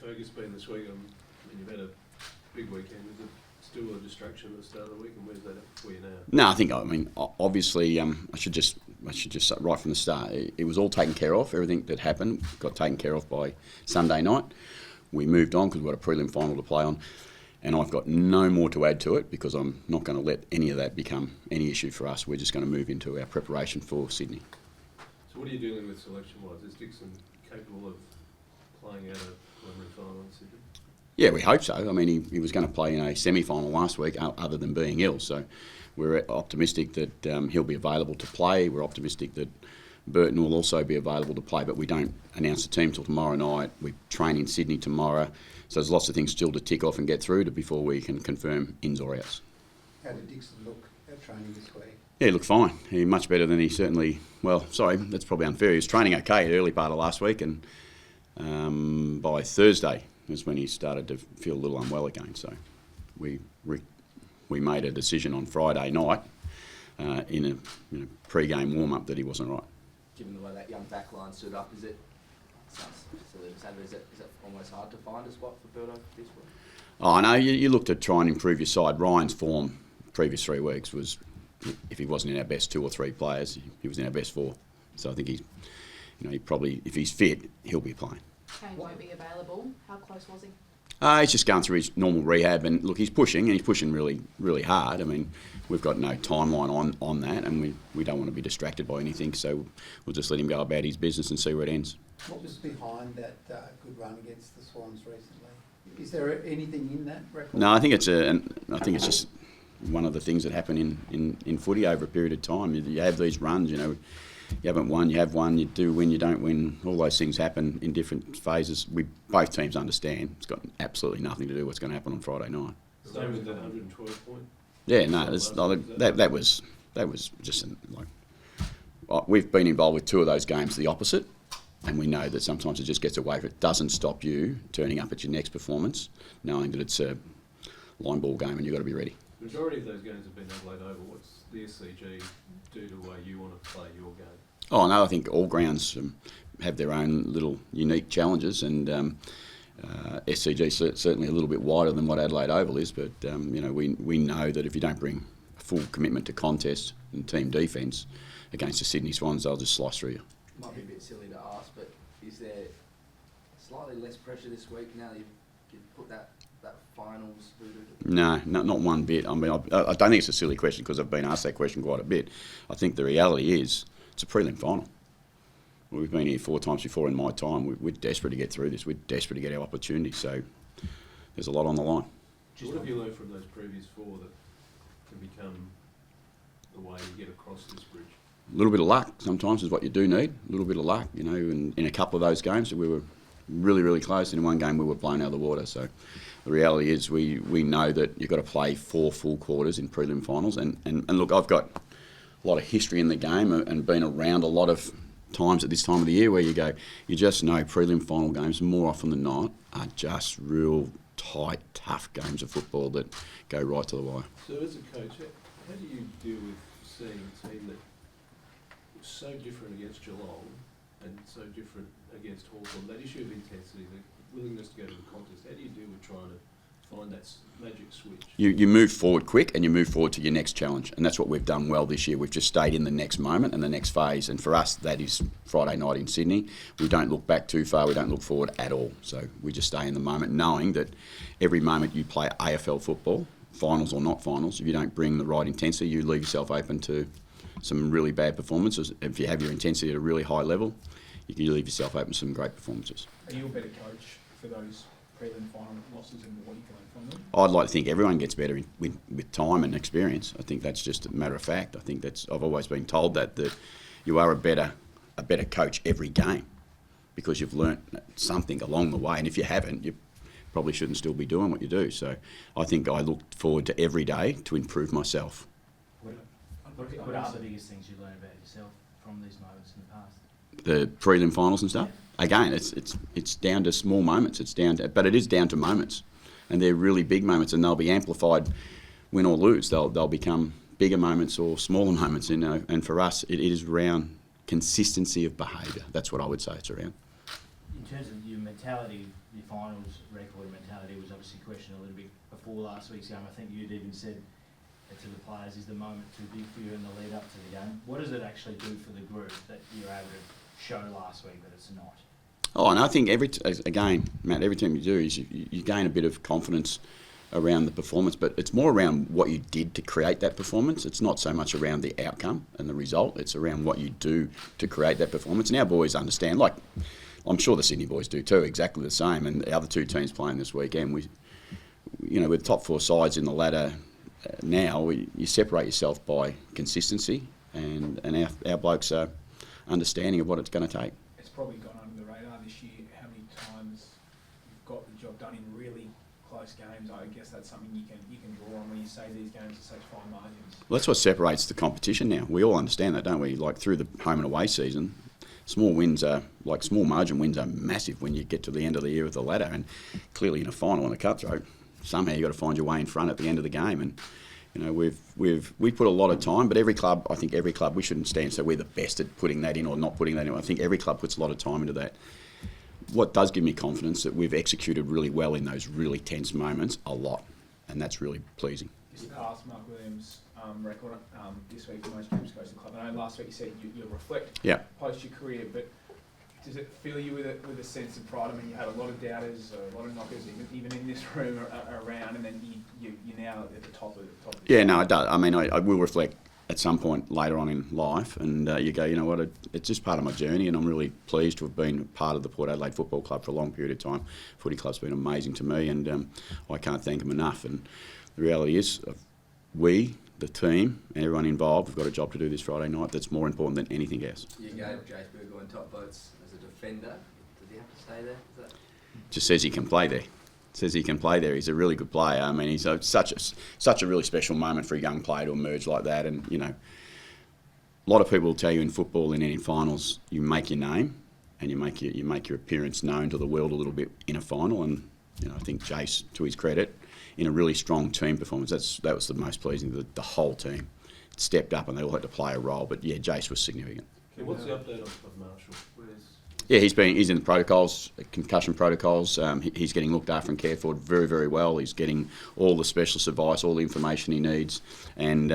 focus been this week? I mean, you've had a big weekend. Is it still a distraction at the start of the week, and where's that for you now? No, I mean, obviously, I should just say right from the start, it was all taken care of. Everything that happened got taken care of by Sunday night. We moved on because we've got a prelim final to play on, and I've got no more to add to it because I'm not going to let any of that become any issue for us. We're just going to move into our preparation for Sydney. So what are you dealing with selection-wise? Is Dixon capable of playing out a preliminary final in Sydney? Yeah, we hope so. I mean, he was going to play in a semi-final last week other than being ill, so we're optimistic that he'll be available to play. We're optimistic that Burton will also be available to play, but we don't announce the team till tomorrow night. We train in Sydney tomorrow, so there's lots of things still to tick off and get through before we can confirm ins or outs. How did Dixon look at training this week? Yeah, he looked fine. He much better than he certainly... Well, sorry, that's probably unfair. He was training okay the early part of last week, and by Thursday was when he started to feel a little unwell again. So we made a decision on Friday night in a pre-game warm-up that he wasn't right. Given the way that young back line stood up, is it almost hard to find a spot for Birdo this week? Oh, I know. You look to try and improve your side. Ryan's form previous 3 weeks was, if he wasn't in our best 2 or 3 players, he was in our best 4. So I think he probably, if he's fit, he'll be playing. Kane won't be available. How close was he? He's just going through his normal rehab, and look, he's pushing really, really hard. I mean, we've got no timeline on that, and we don't want to be distracted by anything, so we'll just let him go about his business and see where it ends. What was behind that good run against the Swans recently? Is there anything in that record? No, I think it's just one of the things that happen in footy over a period of time. You have these runs, you haven't won, you have won, you do win, you don't win. All those things happen in different phases. Both teams understand. It's got absolutely nothing to do with what's going to happen on Friday night. Same with that 112 point? Yeah, no, that was just we've been involved with 2 of those games the opposite, and we know that sometimes it just gets away. If it doesn't stop you turning up at your next performance, knowing that it's a line ball game and you've got to be ready. The majority of those games have been Adelaide Oval. What's the SCG do to the way you want to play your game? Oh no, I think all grounds have their own little unique challenges, and SCG is certainly a little bit wider than what Adelaide Oval is. But we know that if you don't bring a full commitment to contest and team defence against the Sydney Swans, they'll just slice through you. Might be a bit silly to ask, but is there slightly less pressure this week now that you've put that finals voodoo? No, not one bit. I mean, I don't think it's a silly question because I've been asked that question quite a bit. I think the reality is it's a prelim final. We've been here 4 times before in my time. We're desperate to get through this. We're desperate to get our opportunity. So there's a lot on the line. What have you learned from those previous 4 that can become the way you get across this bridge? A little bit of luck sometimes is what you do need. A little bit of luck, in a couple of those games we were really, really close. In one game we were blown out of the water. So the reality is we know that you've got to play 4 full quarters in prelim finals. And look, I've got a lot of history in the game and been around a lot of times at this time of the year where you just know prelim final games more often than not are just real tight, tough games of football that go right to the wire. So as a coach, how do you deal with seeing a team that was so different against Geelong and so different against Hawthorn, that issue of intensity, the willingness to go to the contest, how do you deal with trying to find that magic switch? You move forward quick and you move forward to your next challenge, and that's what we've done well this year. We've just stayed in the next moment and the next phase, and for us that is Friday night in Sydney. We don't look back too far, we don't look forward at all, so we just stay in the moment, knowing that every moment you play AFL football, finals or not finals, if you don't bring the right intensity, you leave yourself open to some really bad performances. If you have your intensity at a really high level, you can leave yourself open to some great performances. Are you a better coach for those prelim final losses and what you can learn from them? I'd like to think everyone gets better with time and experience. I think that's just a matter of fact. I think I've always been told that you are a better coach every game because you've learnt something along the way, and if you haven't, you probably shouldn't still be doing what you do. So I think I look forward to every day to improve myself. What are the biggest things you learn about yourself from these moments in the past? The prelim finals and stuff. Yeah. Again, it's down to small moments. But it is down to moments, and they're really big moments, and they'll be amplified, win or lose. They'll become bigger moments or smaller moments. And for us, it is around consistency of behaviour. That's what I would say it's around. In terms of your mentality, your finals record mentality was obviously questioned a little bit before last week's game. I think you'd even said to the players, is the moment too big for you in the lead up to the game? What does it actually do for the group that you're able to show last week that it's not? Oh, and I think again, Matt, every time you do is you gain a bit of confidence around the performance, but it's more around what you did to create that performance. It's not so much around the outcome and the result. It's around what you do to create that performance. And our boys understand, like I'm sure the Sydney boys do too, exactly the same. And the other two teams playing this weekend, with top four sides in the ladder now, you separate yourself by consistency, and our blokes are understanding of what it's going to take. It's probably gone under the radar this year how many times you've got the job done in really close games. I guess that's something you can draw on when you say these games are such fine margins. Well, that's what separates the competition now. We all understand that, don't we? Like through the home and away season, small margin wins are massive when you get to the end of the year with the ladder. And clearly in a final and a cutthroat, somehow you've got to find your way in front at the end of the game. And we put a lot of time, but I think every club, we shouldn't stand and say we're the best at putting that in or not putting that in. I think every club puts a lot of time into that. What does give me confidence that we've executed really well in those really tense moments a lot, and that's really pleasing. You surpassed Mark Williams' record this week for most games coach of the club. I know last week you said you'll reflect post your career, but does it fill you with a sense of pride? I mean, you had a lot of doubters, a lot of knockers, even in this room around, and then you're now at the top of the Yeah, no, it does. I mean, I will reflect at some point later on in life, and you go, you know what, it's just part of my journey, and I'm really pleased to have been part of the Port Adelaide Football Club for a long period of time. Footy Club's been amazing to me, and I can't thank them enough. And the reality is, we, the team, and everyone involved, have got a job to do this Friday night that's more important than anything else. You gave Jace Burgoyne top votes as a defender. Did he have to stay there? Is that... Just says he can play there. Says he can play there. He's a really good player. I mean, he's such a really special moment for a young player to emerge like that. And a lot of people will tell you in football, in any finals, you make your name and you make your appearance known to the world a little bit in a final. And I think Jace, to his credit, in a really strong team performance, that was the most pleasing. The whole team stepped up and they all had to play a role. But yeah, Jace was significant. Okay, what's the update of Marshall? Yeah, he's in the protocols, concussion protocols. He's getting looked after and cared for very, very well. He's getting all the specialist advice, all the information he needs, and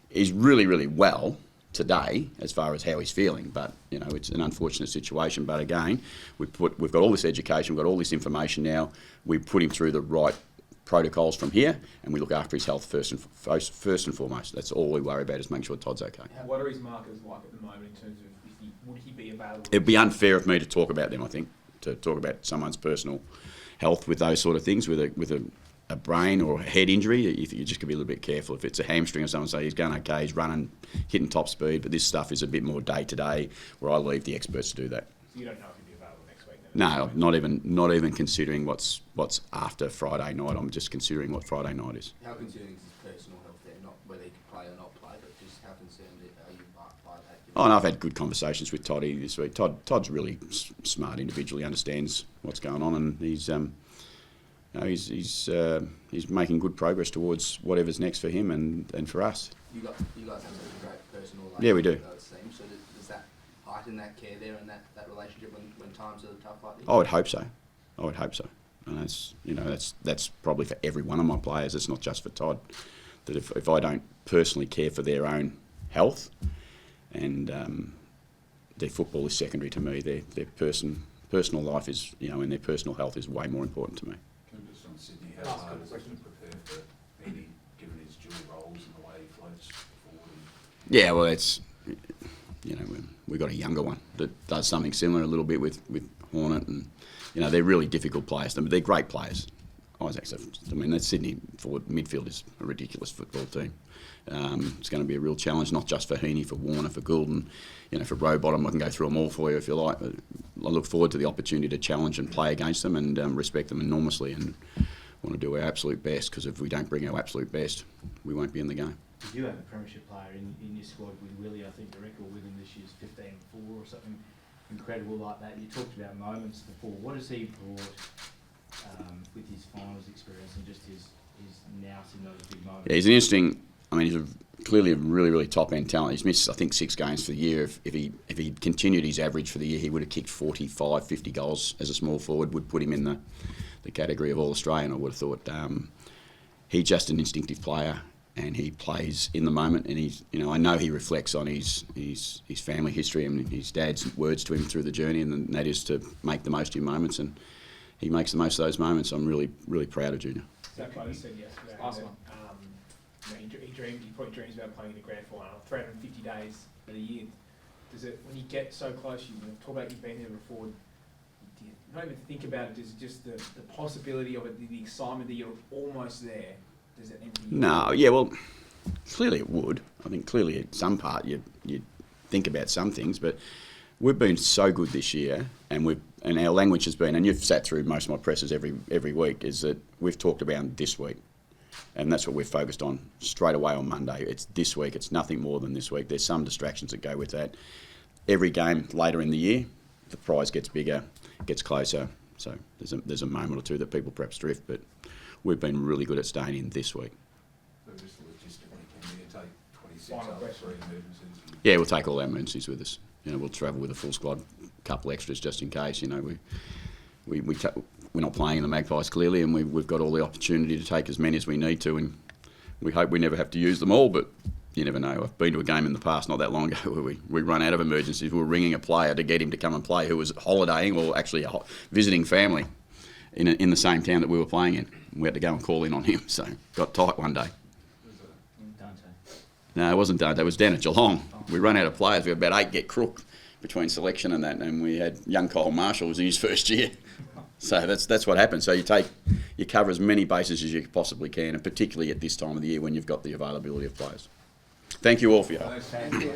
he's really, really well today as far as how he's feeling. But it's an unfortunate situation. But again, we've got all this education, we've got all this information now. We put him through the right protocols from here, and we look after his health first and foremost. That's all we worry about, is making sure Todd's okay. What are his markers like at the moment in terms of would he be available? It'd be unfair of me to talk about them, I think, to talk about someone's personal health with those sort of things, with a brain or a head injury. You just got to be a little bit careful. If it's a hamstring or something, say he's going okay, he's running, hitting top speed, but this stuff is a bit more day-to-day, where I leave the experts to do that. So you don't know if he'll be available next week then? No, not even considering what's after Friday night. I'm just considering what Friday night is. How concerned is his personal health there? Not whether he can play or not play, but just how concerned are you by that? Oh, and I've had good conversations with Toddy this week. Todd's a really smart individual. He understands what's going on, and he's making good progress towards whatever's next for him and for us. You guys have such a great personal relationship. Yeah, we do. It seems. So does that heighten that care there and that relationship when times are tough like this? I would hope so. And that's probably for every one of my players. It's not just for Todd. That if I don't personally care for their own health, and their football is secondary to me, their personal life is, and their personal health is way more important to me. Just on Sydney, how hard is it to prepare for Eddie, given his dual roles and the way he floats forward? Yeah, well, it's we've got a younger one that does something similar a little bit with Hornet, and they're really difficult players. They're great players. That Sydney forward midfield is a ridiculous football team. It's going to be a real challenge, not just for Heaney, for Warner, for Goulden, for Rowbottom. I can go through them all for you if you like. But I look forward to the opportunity to challenge and play against them, and respect them enormously, and want to do our absolute best, because if we don't bring our absolute best, we won't be in the game. You do have a premiership player in your squad with Willie. I think the record with him this year is 15-4 or something incredible like that. You talked about moments before. What has he brought with his finals experience and just his nous in those big moments? Yeah, he's an interesting I mean, he's clearly a really, really top-end talent. He's missed, I think, 6 games for the year. If he continued his average for the year, he would have kicked 45, 50 goals as a small forward, would put him in the category of All-Australian, I would have thought. He's just an instinctive player, and he plays in the moment, and he's, you know, I know he reflects on his family history and his dad's words to him through the journey, and that is to make the most of your moments, and he makes the most of those moments. I'm really, really proud of Junior. Zach Clover said yesterday Last that, one. he probably dreams about playing in the grand final, 350 days of the year. Does it, when you get so close, you talk about you've been there before, do you not even think about it, does it just the possibility of it, the excitement that you're almost there, does it empty you? No, yeah, well, clearly it would. I think clearly at some part you think about some things, but we've been so good this year, and our language has been, and you've sat through most of my presses every week, is that we've talked about this week. And that's what we're focused on straight away on Monday. It's this week. It's nothing more than this week. There's some distractions that go with that. Every game later in the year, the prize gets bigger, gets closer. So there's a moment or two that people perhaps drift, but we've been really good at staying in this week. So just logistically, can you take 26 Final out of question. 3 emergencies? Yeah, we'll take all our emergencies with us. You know, we'll travel with a full squad, a couple extras just in case. You know, we're not playing in the Magpies clearly, and we've got all the opportunity to take as many as we need to, and we hope we never have to use them all, but you never know. I've been to a game in the past not that long ago where we run out of emergencies. We were ringing a player to get him to come and play who was holidaying or actually visiting family in the same town that we were playing in. We had to go and call in on him, so got tight one day. Dante. No, it wasn't Dante, it was down at Geelong. We ran out of players. We had about 8 get crook between selection and that, and we had young Kyle Marshall was in his first year. So that's what happens. So you cover as many bases as you possibly can, and particularly at this time of the year when you've got the availability of players. Thank you all for your help. Thanks. Thank you.